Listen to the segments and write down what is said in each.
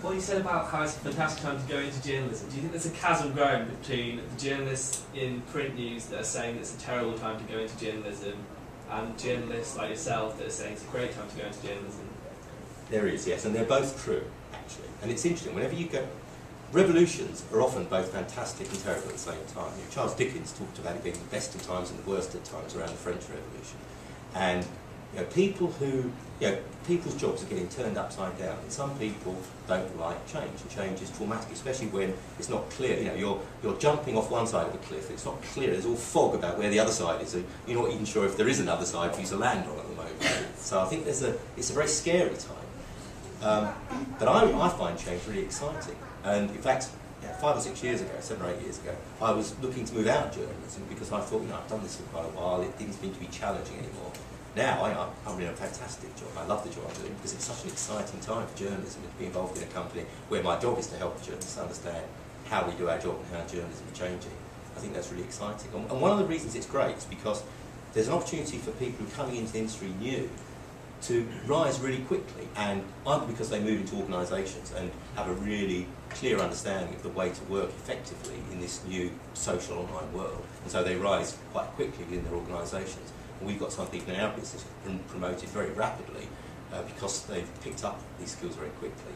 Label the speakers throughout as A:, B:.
A: what you said about how it's a fantastic time to go into journalism, do you think there's a chasm growing between the journalists in print news that are saying it's a terrible time to go into journalism and journalists like yourself that are saying it's a great time to go into journalism?
B: There is, yes, and they're both true, actually. And it's interesting, whenever you go... Revolutions are often both fantastic and terrible at the same time. You know, Charles Dickens talked about it being the best of times and the worst of times around the French Revolution. And people's jobs are getting turned upside down. And some people don't like change, and change is traumatic, especially when it's not clear. You know, you're jumping off one side of a cliff. It's not clear. There's all fog about where the other side is. So you're not even sure if there is another side for you to land on at the moment. So I think it's a very scary time. But I find change really exciting. And in fact, 5 or 6 years ago, 7 or 8 years ago, I was looking to move out of journalism because I thought, I've done this for quite a while. It didn't seem to be challenging anymore. Now I'm in a fantastic job. I love the job I'm doing because it's such an exciting time for journalism and to be involved in a company where my job is to help journalists understand how we do our job and how journalism is changing. I think that's really exciting. And one of the reasons it's great is because there's an opportunity for people who are coming into the industry new to rise really quickly, and either because they move into organisations and have a really clear understanding of the way to work effectively in this new social online world, and so they rise quite quickly within their organisations. And we've got some people in our business who've been promoted very rapidly because they've picked up these skills very quickly.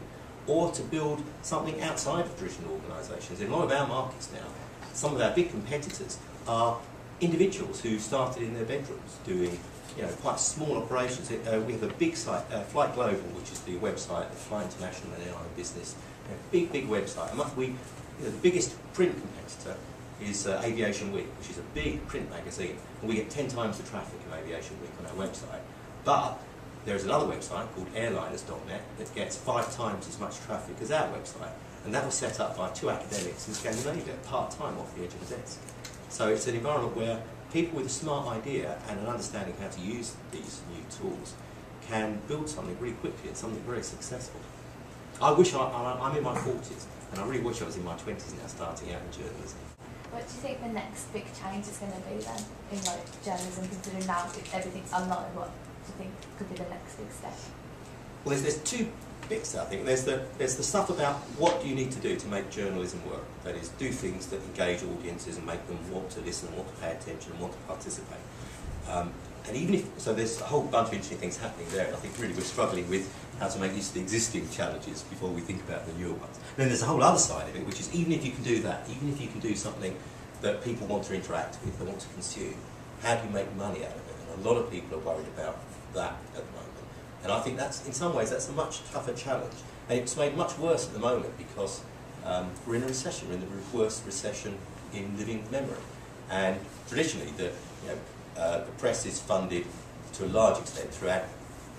B: Or to build something outside of traditional organisations. In a lot of our markets now, some of our big competitors are individuals who started in their bedrooms doing quite small operations. We have a big site, Flight Global, which is the website, the Fly International and Airline Business, big website. And the biggest print competitor is Aviation Week, which is a big print magazine, and we get 10 times the traffic of Aviation Week on our website. But there is another website called airliners.net that gets 5 times as much traffic as our website, and that was set up by 2 academics in Scandinavia, part-time off the edge of the desk. So it's an environment where people with a smart idea and an understanding of how to use these new tools can build something really quickly and something very successful. I wish I'm in my 40s, and I really wish I was in my 20s now, starting out in journalism.
C: What do you think the next big change is going to be then in journalism, considering now everything's online? What do you think could be the next big step?
B: Well, there's 2 bits, I think. There's the stuff about what do you need to do to make journalism work. That is, do things that engage audiences and make them want to listen, want to pay attention, and want to participate. And even if, so there's a whole bunch of interesting things happening there, and I think really we're struggling with how to make use of the existing challenges before we think about the newer ones. And then there's a whole other side of it, which is even if you can do that, even if you can do something that people want to interact with, they want to consume, how do you make money out of it? And a lot of people are worried about that at the moment. And I think that's, in some ways, that's a much tougher challenge. And it's made much worse at the moment because we're in a recession. We're in the worst recession in living memory. And traditionally, the press is funded to a large extent through ad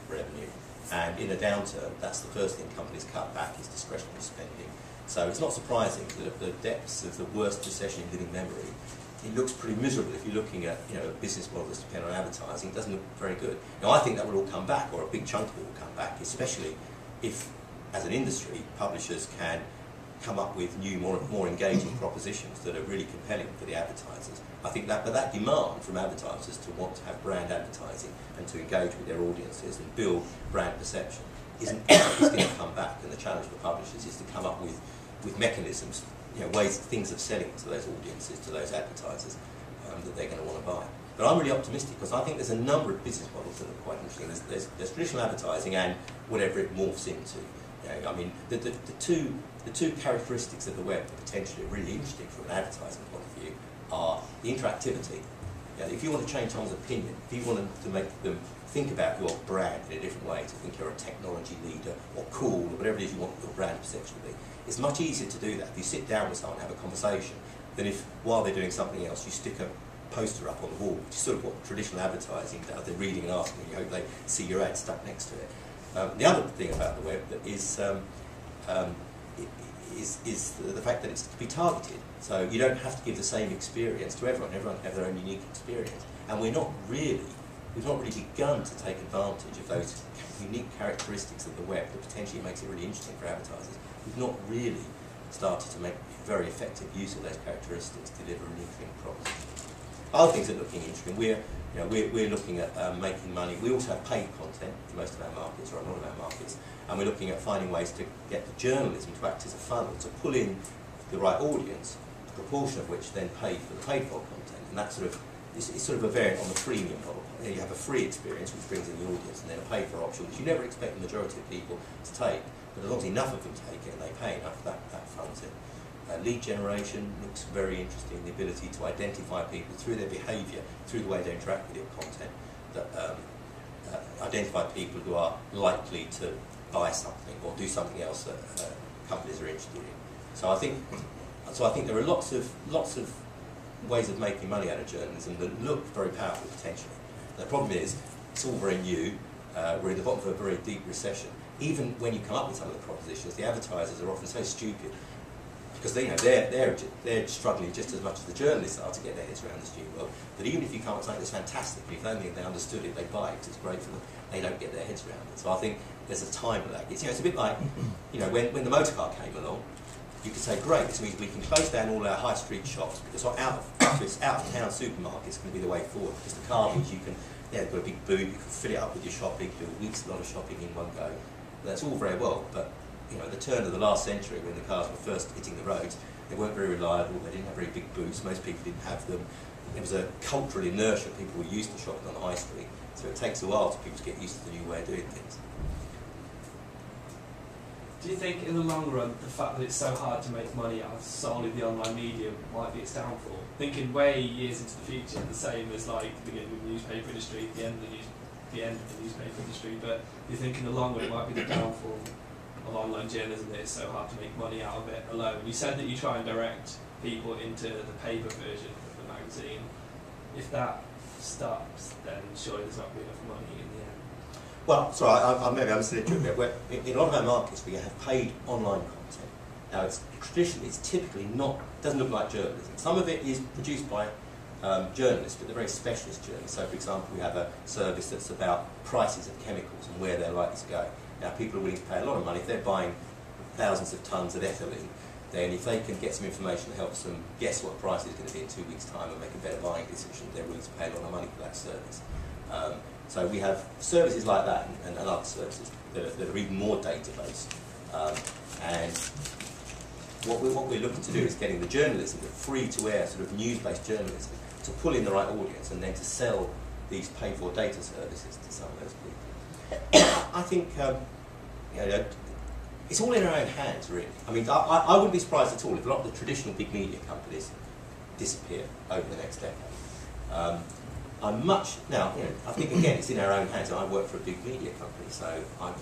B: revenue. And in a downturn, that's the first thing companies cut back is discretionary spending. So it's not surprising that at the depths of the worst recession in living memory, it looks pretty miserable if you're looking at a business model that's dependent on advertising. It doesn't look very good. Now I think that will all come back, or a big chunk of it will come back, especially if, as an industry, publishers can come up with new, more engaging propositions that are really compelling for the advertisers. I think that, but that demand from advertisers to want to have brand advertising and to engage with their audiences and build brand perception is going to come back. And the challenge for publishers is to come up with mechanisms, ways, things of selling to those audiences, to those advertisers that they're going to want to buy. But I'm really optimistic because I think there's a number of business models that are quite interesting. There's traditional advertising and whatever it morphs into. I mean, the two characteristics of the web that potentially are really interesting from an advertising point of view are the interactivity. If you want to change someone's opinion, if you want to make them think about your brand in a different way, to think you're a technology leader or cool or whatever it is you want your brand perception to be, it's much easier to do that if you sit down with someone and have a conversation than if, while they're doing something else, you stick a poster up on the wall, which is sort of what traditional advertising does. They're reading and asking, and you hope they see your ad stuck next to it. The other thing about the web that is the fact that it's to be targeted. So you don't have to give the same experience to everyone. Everyone can have their own unique experience. And we've not really begun to take advantage of those unique characteristics of the web that potentially makes it really interesting for advertisers. We've not really started to make very effective use of those characteristics to deliver a unique thing proposition. Other things that are looking interesting, we're You know, we're looking at making money. We also have paid content in most of our markets, or a lot of our markets, and we're looking at finding ways to get the journalism to act as a funnel, to pull in the right audience, a proportion of which then pay for the paid-for content. And that sort of it's sort of a variant on the freemium model. You have a free experience which brings in the audience, and then a paid-for option which you never expect the majority of people to take. But as long as enough of them take it and they pay enough, that funds it. Lead generation looks very interesting, the ability to identify people through their behaviour, through the way they interact with your content, that identify people who are likely to buy something or do something else that companies are interested in. So I think there are lots of ways of making money out of journalism that look very powerful potentially. The problem is, it's all very new, we're at the bottom of a very deep recession. Even when you come up with some of the propositions, the advertisers are often so stupid because they're struggling just as much as the journalists are to get their heads around this new world, that even if you come up with something that's fantastic, if they think they understood it, they buy it because it's great for them, they don't get their heads around it. So I think there's a time lag. It's a bit like, when the motor car came along, you could say, great, this means we can close down all our high street shops because out of town supermarkets can be the way forward. Because the car means you can, you've got a big boot, you can fill it up with your shopping, do a lot of shopping in one go. That's all very well, but at the turn of the last century, when the cars were first hitting the roads, they weren't very reliable, they didn't have very big boots, most people didn't have them. There was a cultural inertia, people were used to shopping on the high street, so it takes a while for people to get used to the new way of doing things.
A: Do you think in the long run the fact that it's so hard to make money out of solely the online medium might be its downfall? Thinking way years into the future, the same as like the beginning of the newspaper industry, the end of the newspaper industry, but do you think in the long run it might be the downfall of online journalism that it's so hard to make money out of it alone? You said that you try and direct people into the paper version of the magazine. If that stops, then surely there's not going to be enough money in the end.
B: Well, sorry, maybe I'm still a bit. In a lot of our markets, we have paid online content. Now, it's typically not, doesn't look like journalism. Some of it is produced by journalists, but they're very specialist journalists. So, for example, we have a service that's about prices of chemicals and where they're likely to go. Now, people are willing to pay a lot of money. If they're buying thousands of tonnes of ethylene, then if they can get some information that helps them guess what price is going to be in 2 weeks' time and make a better buying decision, they're willing to pay a lot of money for that service. So we have services like that and other services that are even more data-based. And what we're looking to do is getting the journalism, the free-to-air sort of news-based journalism, to pull in the right audience and then to sell these paid-for data services to some of those people. I think it's all in our own hands, really. I mean, I wouldn't be surprised at all if a lot of the traditional big media companies disappear over the next decade. I think again it's in our own hands. I work for a big media company, so I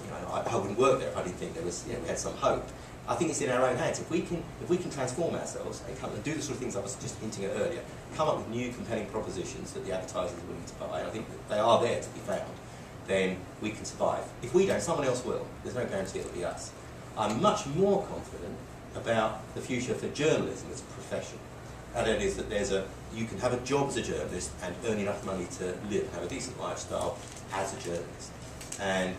B: wouldn't work there if I didn't think there was, we had some hope. I think it's in our own hands. If we can transform ourselves and come and do the sort of things I was just hinting at earlier, come up with new compelling propositions that the advertisers are willing to buy, and I think that they are there to be found, then we can survive. If we don't, someone else will. There's no guarantee it'll be us. I'm much more confident about the future for journalism as a profession. And that is that you can have a job as a journalist and earn enough money to live and have a decent lifestyle as a journalist. And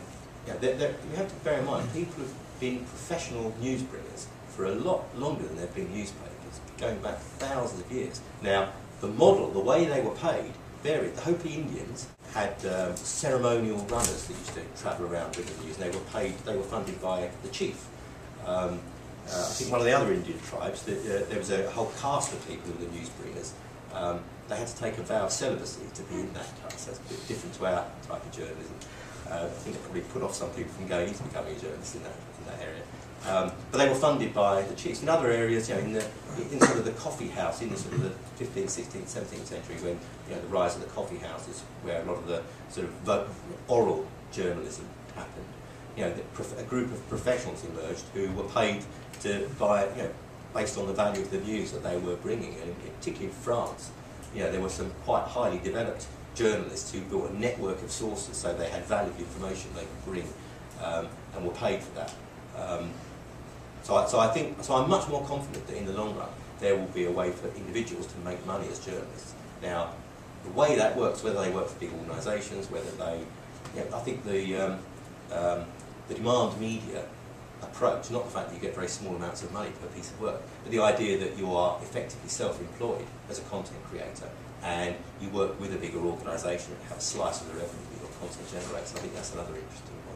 B: you have to bear in mind, people have been professional news bringers for a lot longer than they've been newspapers, going back thousands of years. Now, the model, the way they were paid, varied. The Hopi Indians had ceremonial runners that used to travel around bringing news, and they were funded by the chief. I think one of the other Indian tribes, there was a whole caste of people who were the news bringers. They had to take a vow of celibacy to be in that caste. That's a bit different to our type of journalism. I think it probably put off some people from going into becoming a journalist in that area. But they were funded by the chiefs. In other areas, in sort of the coffee house, in the sort of the 15th, 16th, 17th century, when the rise of the coffee houses, where a lot of the sort of oral journalism happened. A group of professionals emerged who were paid to buy, based on the value of the news that they were bringing, and particularly in France, there were some quite highly developed journalists who built a network of sources, so they had valuable information they could bring, and were paid for that. So I'm much more confident that in the long run there will be a way for individuals to make money as journalists. Now, the way that works, whether they work for big organisations, whether they, I think the demand media approach, not the fact that you get very small amounts of money per piece of work, but the idea that you are effectively self-employed as a content creator and you work with a bigger organisation and have a slice of the revenue that your content generates. I think that's another interesting one.